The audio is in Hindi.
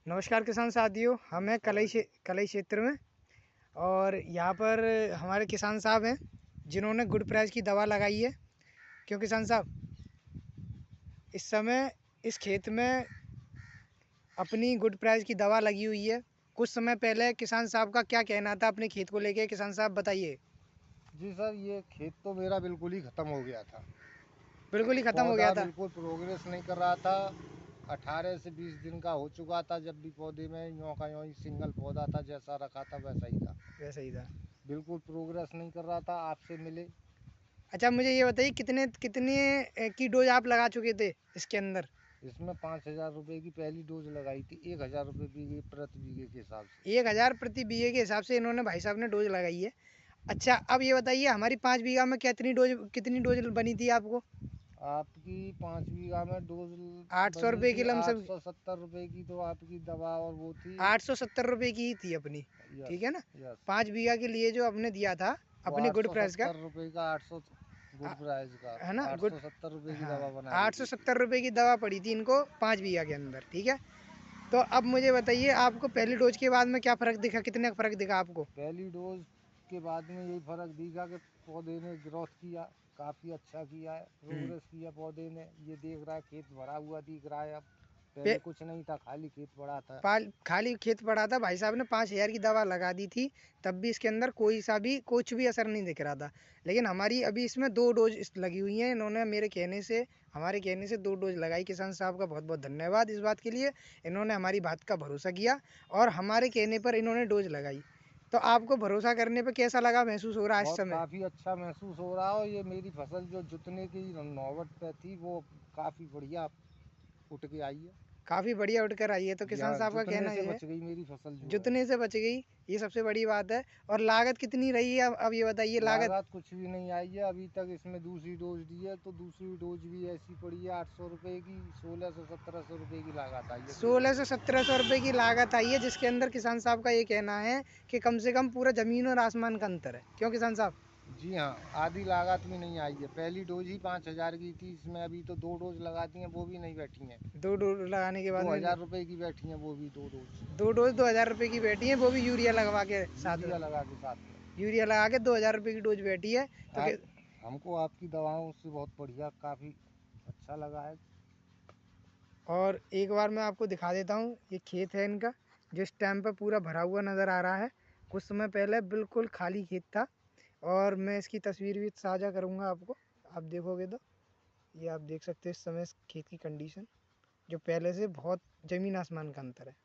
नमस्कार किसान साथियों, हम हैं कलई क्षेत्र में। और यहाँ पर हमारे किसान साहब हैं जिन्होंने गुड प्राइस की दवा लगाई है। क्यों किसान साहब, इस समय इस खेत में अपनी गुड प्राइस की दवा लगी हुई है। कुछ समय पहले किसान साहब का क्या कहना था अपने खेत को लेके, किसान साहब बताइए। जी सर, ये खेत तो मेरा बिल्कुल ही ख़त्म हो गया था। बिल्कुल ही ख़त्म हो गया पौधा था। बिल्कुल प्रोग्रेस नहीं कर रहा था। 18 से 20 दिन का हो चुका था जब भी पौधे में यों का यों ही सिंगल पौधा था, जैसा रखा था वैसा ही था। वैसा ही था। बिल्कुल प्रोग्रेस नहीं कर रहा था। आपसे मिले। अच्छा, मुझे ये बताइए कितने कितने की डोज आप लगा चुके थे इसके अंदर। इसमें 5,000 रुपये की पहली डोज लगाई थी, 1,000 रुपये बीघे प्रति बीघे के हिसाब से। 1000 प्रति बीघे के हिसाब से इन्होंने भाई साहब ने डोज लगाई है। अच्छा, अब ये बताइए हमारी 5 बीघा में कितनी डोज बनी थी आपको। आपकी 5 बीघा में डोज 800 रुपये बनी की थी लमसम। 870 रुपये की, तो आपकी दवा और वो थी। 870 रुपये की ही थी अपनी। यस। ठीक है ना। यस। 5 बीघा के लिए जो आपने दिया था वो अपनी आठ गुड सौ प्राइस का। सत्तर रुपये का 800 आ- गुड प्राइस का है ना, आठ गुड। सौ सत्तर रुपये की हाँ, दवा बना के आठ सौ दी थी। सत्तर रुपये की दवा पड़ी थी इनको 5 बीघा के अंदर। ठीक है। तो अब मुझे बताइए आपको पहली डोज के बाद में क्या फ़र्क दिखा, कितने फ़र्क दिखा आपको। पहली डोज के बाद में यही फ़र्क दिखा कि पौधे ने ग्रोथ किया, काफ़ी अच्छा किया है, हम्म। प्रोग्रेस किया पौधे ने। ये देख रहा है, खेत भरा हुआ दिख रहा है अब। पे पहले कुछ नहीं था, खाली खेत पड़ा था। खाली खेत पड़ा था। भाई साहब ने 5,000 की दवा लगा दी थी, तब भी इसके अंदर कुछ भी असर नहीं दिख रहा था। लेकिन हमारी अभी इसमें 2 डोज लगी हुई हैं। इन्होंने हमारे कहने से 2 डोज लगाई। किसान साहब का बहुत बहुत धन्यवाद इस बात के लिए। इन्होंने हमारी बात का भरोसा किया और हमारे कहने पर इन्होंने डोज लगाई। तो आपको भरोसा करने पर कैसा लगा, महसूस हो रहा है इस बहुत समय। काफ़ी अच्छा महसूस हो रहा है। और ये मेरी फसल जो जुतने की नौबत पे थी, वो काफ़ी बढ़िया उठ के आई है। काफ़ी बढ़िया उठकर आई है। तो किसान या साहब का जुतने कहना से ये है, बच गई मेरी फसल जो है। जुतने से बच गई, ये सबसे बड़ी बात है। और लागत कितनी रही है, अब ये बताइए लागत। लागत कुछ भी नहीं आई है अभी तक। इसमें दूसरी डोज दी है, तो दूसरी डोज भी ऐसी पड़ी है 800 रुपये की। 1600-1700 रुपये की लागत आई है पूरी। 1600-1700 रुपये की लागत आई है, जिसके अंदर किसान साहब का ये कहना है कि कम से कम पूरा ज़मीन और आसमान का अंतर है। क्यों किसान साहब। जी हाँ, आधी लागत भी नहीं आई है। पहली डोज ही 5,000 की थी, इसमें अभी तो 2 डोज लगा दी हैं, वो भी नहीं बैठी हैं। 2 डोज लगाने के बाद दो में हजार रुपये की बैठी हैं वो भी 2 डोज। 2 डोज 2,000 रुपये की बैठी है, वो भी यूरिया लगवा के साथ यूरिया में। लगा के साथ में। यूरिया लगा के 2,000 रुपये की डोज बैठी है। तो आप हमको आपकी दवाओं से बहुत बढ़िया, काफ़ी अच्छा लगा है। और एक बार मैं आपको दिखा देता हूँ, ये खेत है इनका, जो इस टाइम पर पूरा भरा हुआ नज़र आ रहा है। कुछ समय पहले बिल्कुल खाली खेत था। और मैं इसकी तस्वीर भी साझा करूँगा आपको, आप देखोगे तो। ये आप देख सकते हो इस समय इस खेत की कंडीशन, जो पहले से बहुत ज़मीन आसमान का अंतर है।